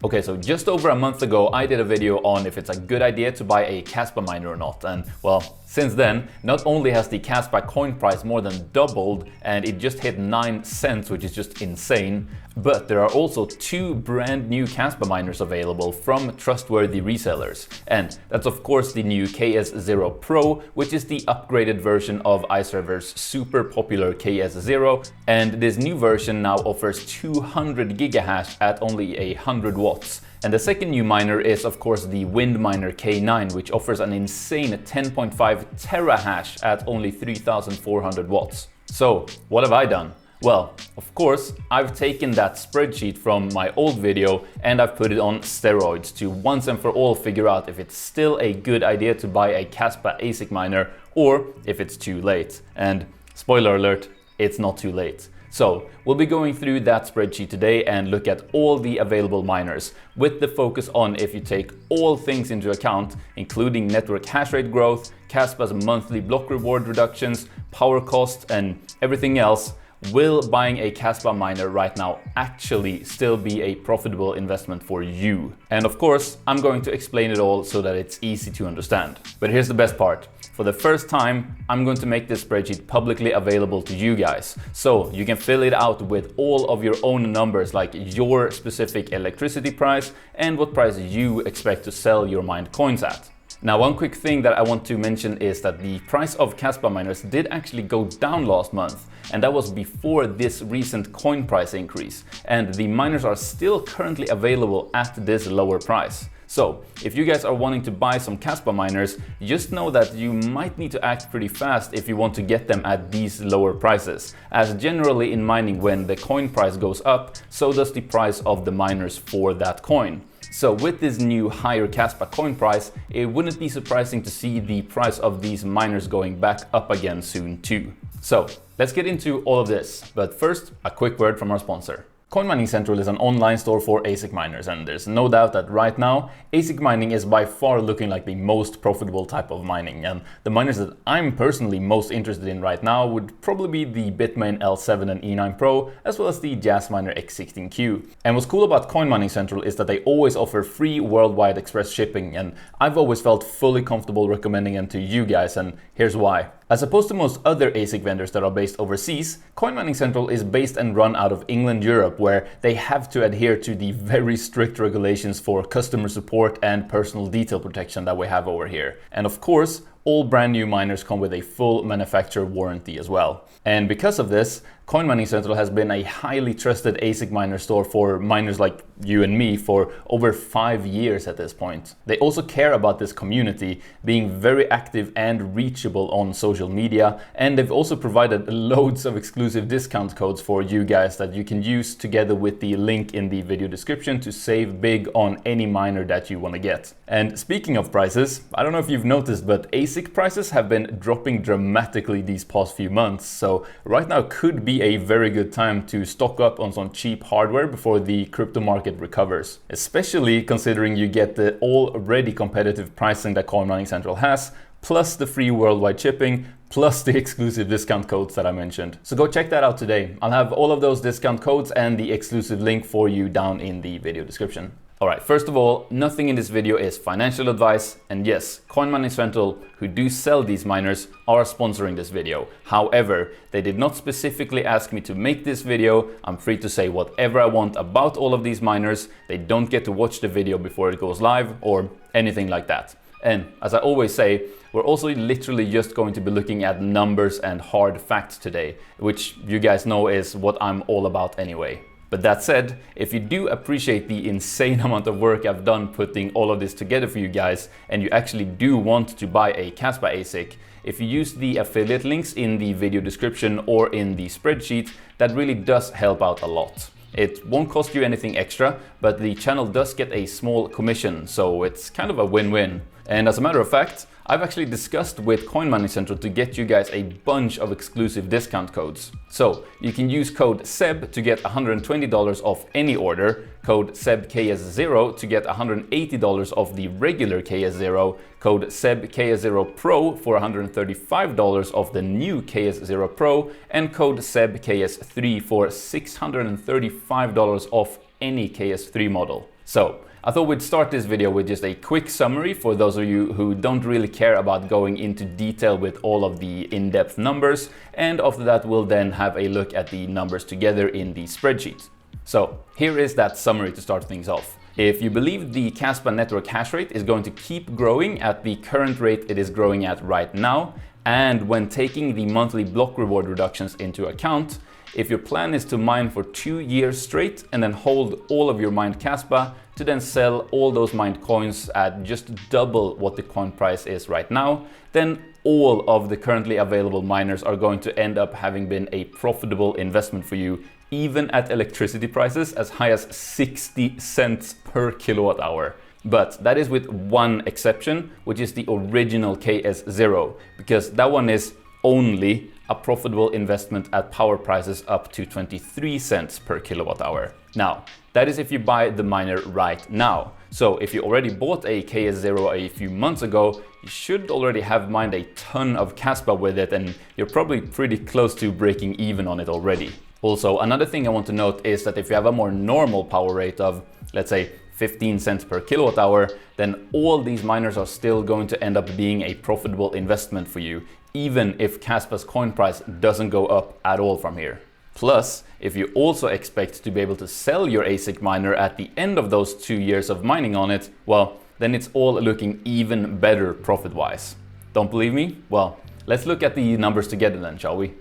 Okay, so just over a month ago, I did a video on if it's a good idea to buy a Kaspa miner or not. And well, since then, not only has the Kaspa coin price more than doubled and it just hit 9 cents, which is just insane, but there are also 2 brand new Kaspa miners available from trustworthy resellers. And that's of course the new KS0 Pro, which is the upgraded version of IceRiver's super popular KS0. And this new version now offers 200 gigahash at only 100 watts. And the second new miner is of course the 𝗦𝗡𝗏 K9, which offers an insane 10.5 terahash at only 3,400 watts. So what have I done? Well, of course, I've taken that spreadsheet from my old video and I've put it on steroids to once and for all figure out if it's still a good idea to buy a Kaspa ASIC miner or if it's too late. And spoiler alert, it's not too late. So we'll be going through that spreadsheet today and look at all the available miners with the focus on if you take all things into account, including network hash rate growth, Kaspa's monthly block reward reductions, power cost and everything else. Will buying a Kaspa miner right now actually still be a profitable investment for you? And of course, I'm going to explain it all so that it's easy to understand. But here's the best part. For the first time, I'm going to make this spreadsheet publicly available to you guys. So you can fill it out with all of your own numbers, like your specific electricity price and what price you expect to sell your mined coins at. Now, one quick thing that I want to mention is that the price of Kaspa miners did actually go down last month, and that was before this recent coin price increase. And the miners are still currently available at this lower price. So if you guys are wanting to buy some Kaspa miners, just know that you might need to act pretty fast if you want to get them at these lower prices. As generally in mining, when the coin price goes up, so does the price of the miners for that coin. So with this new higher Kaspa coin price, it wouldn't be surprising to see the price of these miners going back up again soon too. So let's get into all of this, but first a quick word from our sponsor. Coin Mining Central is an online store for ASIC miners, and there's no doubt that right now ASIC mining is by far looking like the most profitable type of mining, and the miners that I'm personally most interested in right now would probably be the Bitmain L7 and E9 Pro, as well as the Jasminer X16Q. And what's cool about Coin Mining Central is that they always offer free worldwide express shipping, and I've always felt fully comfortable recommending them to you guys, and here's why. As opposed to most other ASIC vendors that are based overseas, Coin Mining Central is based and run out of England, Europe, where they have to adhere to the very strict regulations for customer support and personal detail protection that we have over here. And of course, all brand new miners come with a full manufacturer warranty as well. And because of this, Coin Mining Central has been a highly trusted ASIC miner store for miners like you and me for over 5 years at this point. They also care about this community, being very active and reachable on social media, and they've also provided loads of exclusive discount codes for you guys that you can use together with the link in the video description to save big on any miner that you want to get. And speaking of prices, I don't know if you've noticed, but ASIC prices have been dropping dramatically these past few months, so right now could be a very good time to stock up on some cheap hardware before the crypto market recovers, especially considering you get the already competitive pricing that Coin Mining Central has, plus the free worldwide shipping, plus the exclusive discount codes that I mentioned. So go check that out today. I'll have all of those discount codes and the exclusive link for you down in the video description. Alright, first of all, nothing in this video is financial advice, and yes, Coin Mining Central, who do sell these miners, are sponsoring this video. However, they did not specifically ask me to make this video. I'm free to say whatever I want about all of these miners. They don't get to watch the video before it goes live or anything like that. And as I always say, we're also literally just going to be looking at numbers and hard facts today, which you guys know is what I'm all about anyway. But that said, if you do appreciate the insane amount of work I've done putting all of this together for you guys, and you actually do want to buy a Kaspa ASIC, if you use the affiliate links in the video description or in the spreadsheet, that really does help out a lot. It won't cost you anything extra, but the channel does get a small commission, so it's kind of a win-win. And as a matter of fact, I've actually discussed with Coin Mining Central to get you guys a bunch of exclusive discount codes. So you can use code 𝗧 to get $120 off any order, code 𝗧 KS0 to get $180 off the regular KS0, code 𝗧 KS0 Pro for $135 off the new KS0 Pro, and code 𝗧 KS3 for $635 off any KS3 model. So I thought we'd start this video with just a quick summary for those of you who don't really care about going into detail with all of the in-depth numbers, and after that we'll then have a look at the numbers together in the spreadsheet. So here is that summary to start things off. If you believe the Kaspa network hash rate is going to keep growing at the current rate it is growing at right now, and when taking the monthly block reward reductions into account, if your plan is to mine for 2 years straight and then hold all of your mined Kaspa to then sell all those mined coins at just double what the coin price is right now, then all of the currently available miners are going to end up having been a profitable investment for you, even at electricity prices as high as 60 cents per kilowatt hour. But that is with one exception, which is the original KS0, because that one is only a profitable investment at power prices up to 23 cents per kilowatt hour. Now, that is if you buy the miner right now. So if you already bought a KS0 a few months ago, you should already have mined a ton of Kaspa with it, and you're probably pretty close to breaking even on it already. Also, another thing I want to note is that if you have a more normal power rate of, let's say, 15 cents per kilowatt hour, then all these miners are still going to end up being a profitable investment for you, even if Kaspa's coin price doesn't go up at all from here. Plus, if you also expect to be able to sell your ASIC miner at the end of those 2 years of mining on it, well, then it's all looking even better profit-wise. Don't believe me? Well, let's look at the numbers together then, shall we?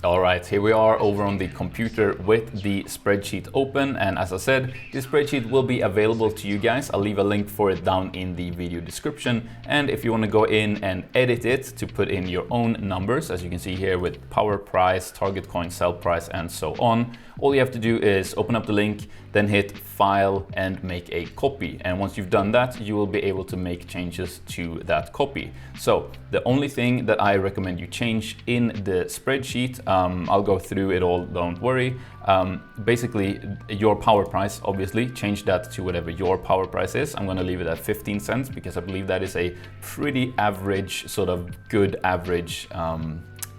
Alright, here we are over on the computer with the spreadsheet open, and as I said, this spreadsheet will be available to you guys. I'll leave a link for it down in the video description, and if you want to go in and edit it to put in your own numbers, as you can see here with power price, target coin sell price, and so on, all you have to do is open up the link, then hit File and make a copy. And once you've done that, you will be able to make changes to that copy. So the only thing that I recommend you change in the spreadsheet, I'll go through it all, don't worry. Basically, your power price, obviously, change that to whatever your power price is. I'm going to leave it at 15 cents because I believe that is a pretty average, sort of good average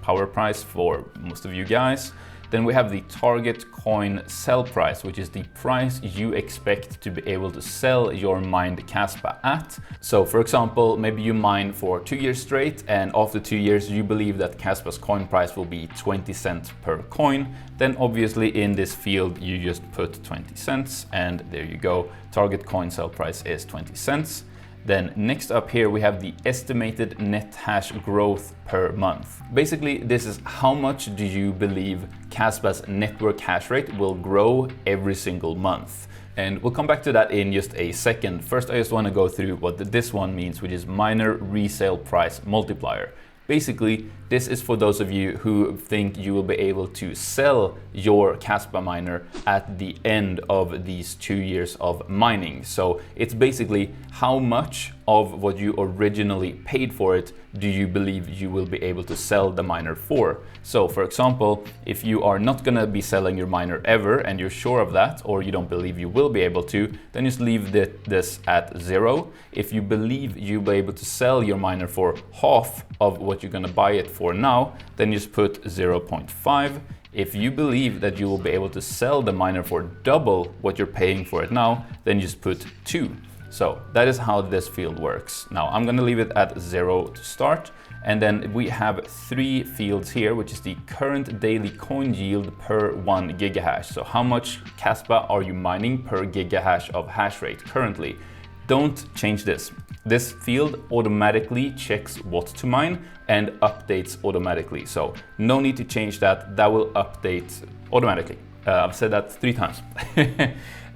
power price for most of you guys. Then we have the target coin sell price, which is the price you expect to be able to sell your mined Kaspa at. So for example, maybe you mine for 2 years straight, and after 2 years you believe that Kaspa's coin price will be 20 cents per coin. Then obviously in this field you just put 20 cents, and there you go, target coin sell price is 20 cents. Then next up here we have the estimated net hash growth per month. Basically, this is how much do you believe Kaspa's network hash rate will grow every single month. And we'll come back to that in just a second. First, I just want to go through what this one means, which is miner resale price multiplier. Basically, this is for those of you who think you will be able to sell your Kaspa miner at the end of these 2 years of mining. So it's basically how much of what you originally paid for it do you believe you will be able to sell the miner for. So for example, if you are not going to be selling your miner ever and you're sure of that, or you don't believe you will be able to, then just leave this at 0. If you believe you'll be able to sell your miner for half of what you're going to buy it for now, then just put 0.5. If you believe that you will be able to sell the miner for double what you're paying for it now, then just put 2. So that is how this field works. Now I'm going to leave it at 0 to start, and then we have 3 fields here, which is the current daily coin yield per 1 gigahash. So how much Kaspa are you mining per gigahash of hash rate currently? Don't change this. This field automatically checks what to mine and updates automatically. So no need to change that. That will update automatically. I've said that 3 times.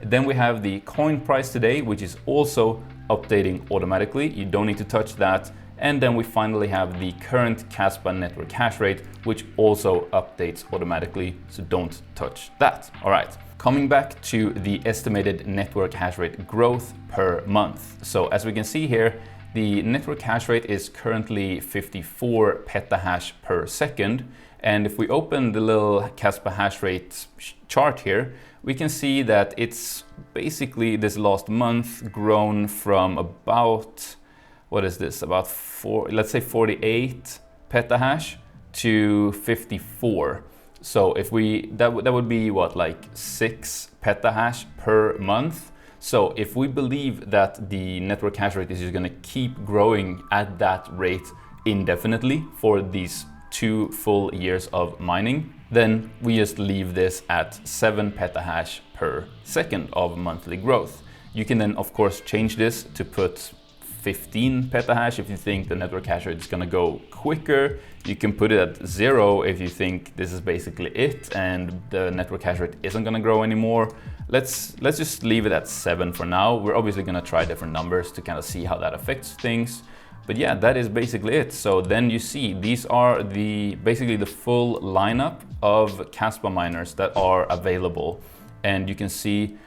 Then we have the coin price today, which is also updating automatically. You don't need to touch that. And then we finally have the current Kaspa network hash rate, which also updates automatically. So don't touch that. All right. Coming back to the estimated network hash rate growth per month. So as we can see here, the network hash rate is currently 54 petahash per second. And if we open the little Kaspa hash rate chart here, we can see that it's basically this last month grown from about, what is this, about let's say 48 petahash to 54. So if we, that would be what, like 6 petahash per month. So if we believe that the network hash rate is just going to keep growing at that rate indefinitely for these 2 full years of mining, then we just leave this at 7 petahash per second of monthly growth. You can then of course change this to put 15 petahash if you think the network hash rate is going to go quicker. You can put it at 0 if you think this is basically it and the network hash rate isn't going to grow anymore. Let's just leave it at 7 for now. We're obviously going to try different numbers to kind of see how that affects things. But yeah, that is basically it. So then you see these are basically the full lineup of Kaspa miners that are available. And you can see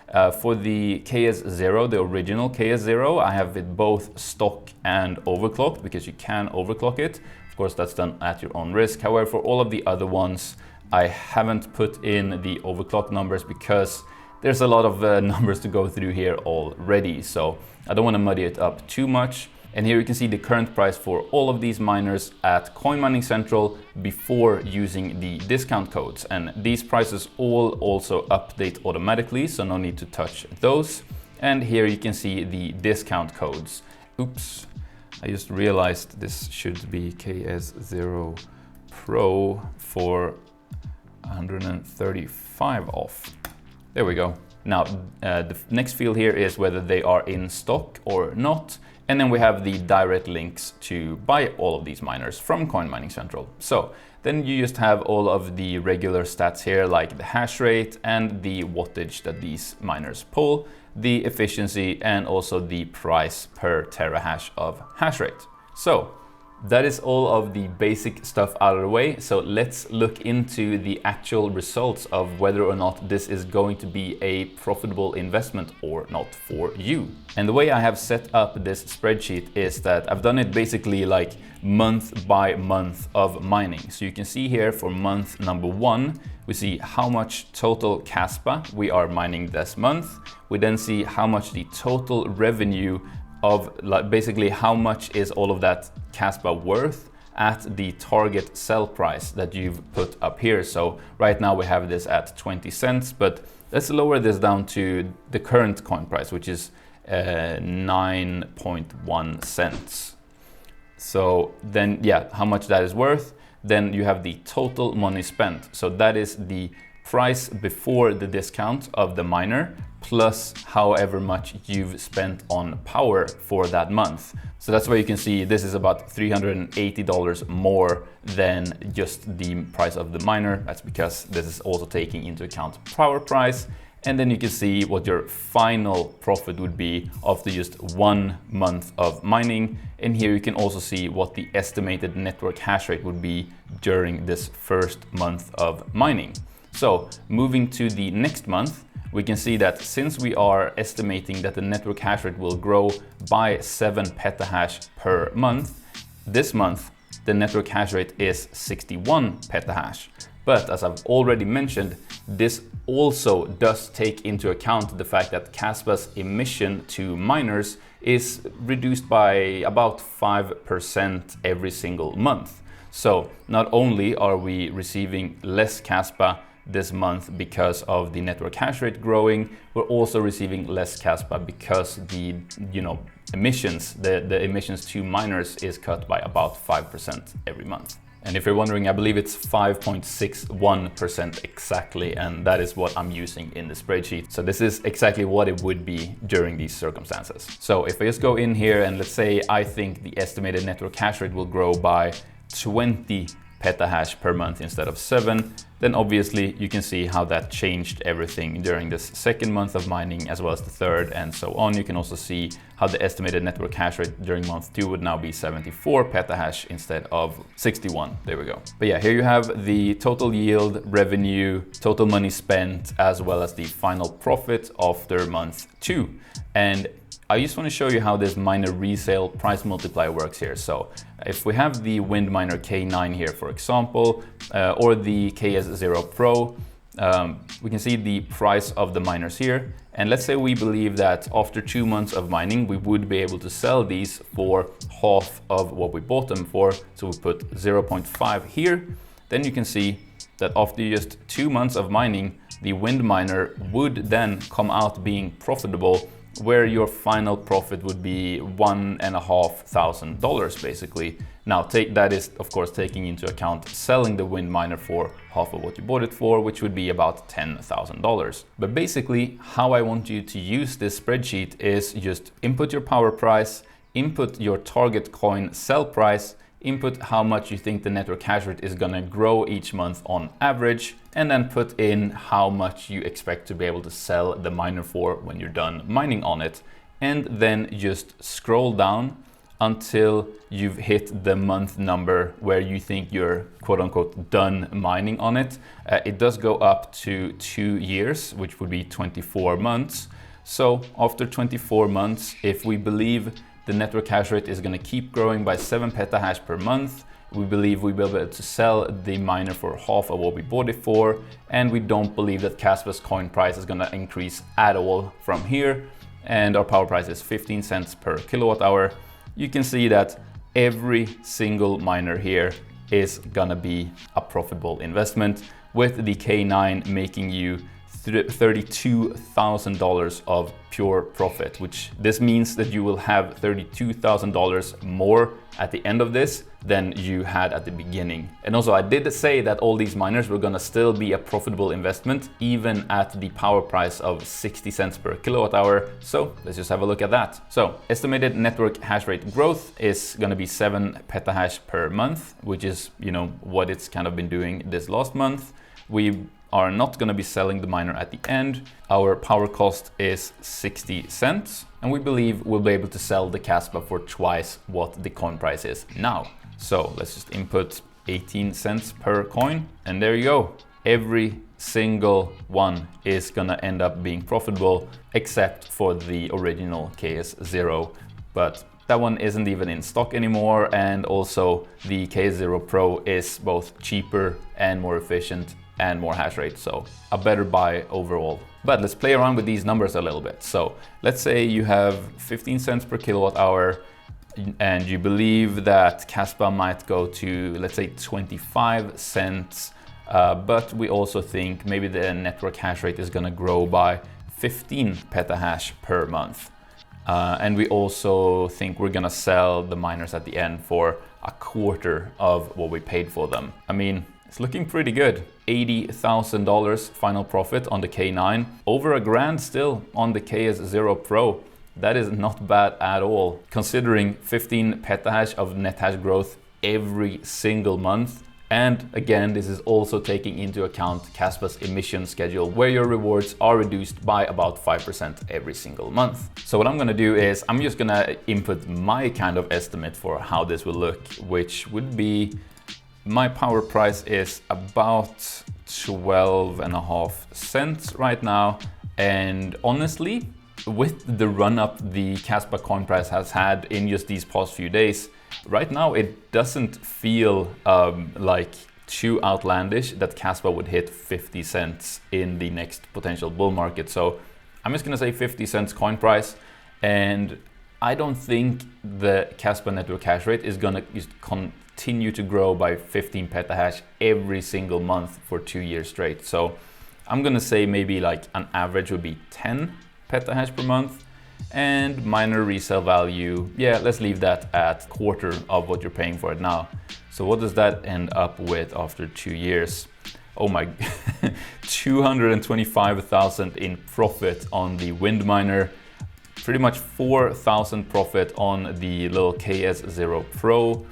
for the KS0, the original KS0, I have it both stock and overclocked because you can overclock it. Of course, that's done at your own risk. However, for all of the other ones, I haven't put in the overclock numbers because there's a lot of numbers to go through here already. So I don't want to muddy it up too much. And here you can see the current price for all of these miners at Coin Mining Central before using the discount codes. And these prices all also update automatically, so no need to touch those. And here you can see the discount codes. Oops, I just realized this should be KS0 Pro for 135 off. There we go. Now, the next field here is whether they are in stock or not. And then we have the direct links to buy all of these miners from Coin Mining Central. So then you just have all of the regular stats here, like the hash rate and the wattage that these miners pull, the efficiency, and also the price per terahash of hash rate. So that is all of the basic stuff out of the way. So let's look into the actual results of whether or not this is going to be a profitable investment or not for you. And the way I have set up this spreadsheet is that I've done it basically like month by month of mining. So you can see here for month number 1, we see how much total Kaspa we are mining this month. We then see how much the total revenue of basically how much is all of that Kaspa worth at the target sell price that you've put up here. So right now we have this at 20 cents, but let's lower this down to the current coin price, which is 9.1 cents. So then, yeah, how much that is worth. Then you have the total money spent. So that is the price before the discount of the miner plus however much you've spent on power for that month. So that's where you can see this is about $380 more than just the price of the miner. That's because this is also taking into account power price. And then you can see what your final profit would be after just 1 month of mining. And here you can also see what the estimated network hash rate would be during this first month of mining. So moving to the next month, we can see that since we are estimating that the network hash rate will grow by 7 petahash per month, this month the network hash rate is 61 petahash. But as I've already mentioned, this also does take into account the fact that Kaspa's emission to miners is reduced by about 5% every single month. So not only are we receiving less Kaspa this month because of the network hash rate growing, we're also receiving less Kaspa because the emissions, the emissions to miners is cut by about 5% every month. And if you're wondering, I believe it's 5.61% exactly, and that is what I'm using in the spreadsheet. So this is exactly what it would be during these circumstances. So if I just go in here and let's say I think the estimated network hash rate will grow by 20 petahash per month instead of 7, then obviously you can see how that changed everything during this second month of mining as well as the third and so on. You can also see how the estimated network hash rate during month 2 would now be 74 petahash instead of 61. There we go. But yeah, here you have the total yield, revenue, total money spent, as well as the final profit after month 2. And I just want to show you how this miner resale price multiplier works here. So if we have the WindMiner K9 here, for example, or the KS0 Pro, we can see the price of the miners here. And let's say we believe that after 2 months of mining, we would be able to sell these for half of what we bought them for. So we put 0.5 here. Then you can see that after just 2 months of mining, the WindMiner would then come out being profitable where your final profit would be $1,500 basically. Now that is of course taking into account selling the wind miner for half of what you bought it for, which would be about $10,000. But basically how I want you to use this spreadsheet is just input your power price, input your target coin sell price, input how much you think the network hash rate is gonna grow each month on average, and then put in how much you expect to be able to sell the miner for when you're done mining on it. And then just scroll down until you've hit the month number where you think you're quote unquote done mining on it. It does go up to 2 years, which would be 24 months. So after 24 months, if we believe the network hash rate is going to keep growing by 7 petahash per month, we believe we'll be able to sell the miner for half of what we bought it for, and we don't believe that Kaspa's coin price is going to increase at all from here, and our power price is 15 cents per kilowatt hour. You can see that every single miner here is going to be a profitable investment, with the K9 making you $32,000 of pure profit, which this means that you will have $32,000 more at the end of this than you had at the beginning. And also I did say that all these miners were gonna still be a profitable investment even at the power price of 60 cents per kilowatt hour. So let's just have a look at that. So estimated network hash rate growth is gonna be 7 petahash per month, which is, you know, what it's kind of been doing this last month. We are not going to be selling the miner at the end. Our power cost is 60 cents, and we believe we'll be able to sell the Kaspa for twice what the coin price is now. So let's just input 18 cents per coin, and there you go. Every single one is going to end up being profitable, except for the original KS0, but that one isn't even in stock anymore, and also the KS0 Pro is both cheaper and more efficient and more hash rate, so a better buy overall. But let's play around with these numbers a little bit. So let's say you have 15 cents per kilowatt hour, and you believe that Kaspa might go to, let's say, 25 cents, but we also think maybe the network hash rate is going to grow by 15 petahash per month. And we also think we're gonna sell the miners at the end for a quarter of what we paid for them. I mean, it's looking pretty good. $80,000 final profit on the K9, over $1,000 still on the KS0 Pro. That is not bad at all, considering 15 petahash of net hash growth every single month. And again, this is also taking into account Kaspa's emission schedule, where your rewards are reduced by about 5% every single month. So what I'm gonna do is I'm just gonna input my kind of estimate for how this will look, which would be my power price is about 12.5 cents right now. And honestly, with the run up the Kaspa coin price has had in just these past few days, right now it doesn't feel like too outlandish that Kaspa would hit 50 cents in the next potential bull market. So I'm just gonna say 50 cents coin price, and I don't think the Kaspa network hash rate is gonna just continue to grow by 15 petahash every single month for 2 years straight. So I'm gonna say maybe like an average would be 10 petahash per month, and miner resale value, yeah, let's leave that at quarter of what you're paying for it now. So what does that end up with after 2 years? Oh my, 225,000 in profit on the wind miner, pretty much 4,000 profit on the little KS0 Pro,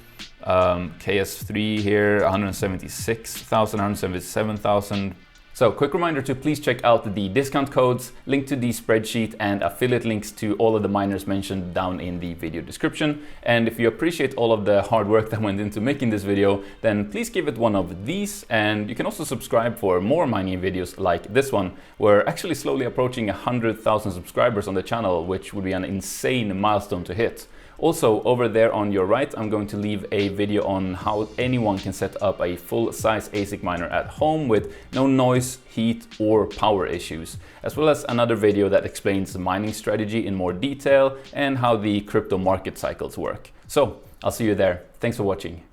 KS3 here, 176,000, 177,000. So quick reminder to please check out the discount codes, link to the spreadsheet, and affiliate links to all of the miners mentioned down in the video description. And if you appreciate all of the hard work that went into making this video, then please give it one of these, and you can also subscribe for more mining videos like this one. We're actually slowly approaching 100,000 subscribers on the channel, which would be an insane milestone to hit. Also, over there on your right, I'm going to leave a video on how anyone can set up a full-size ASIC miner at home with no noise, heat, or power issues, as well as another video that explains the mining strategy in more detail and how the crypto market cycles work. So, I'll see you there. Thanks for watching.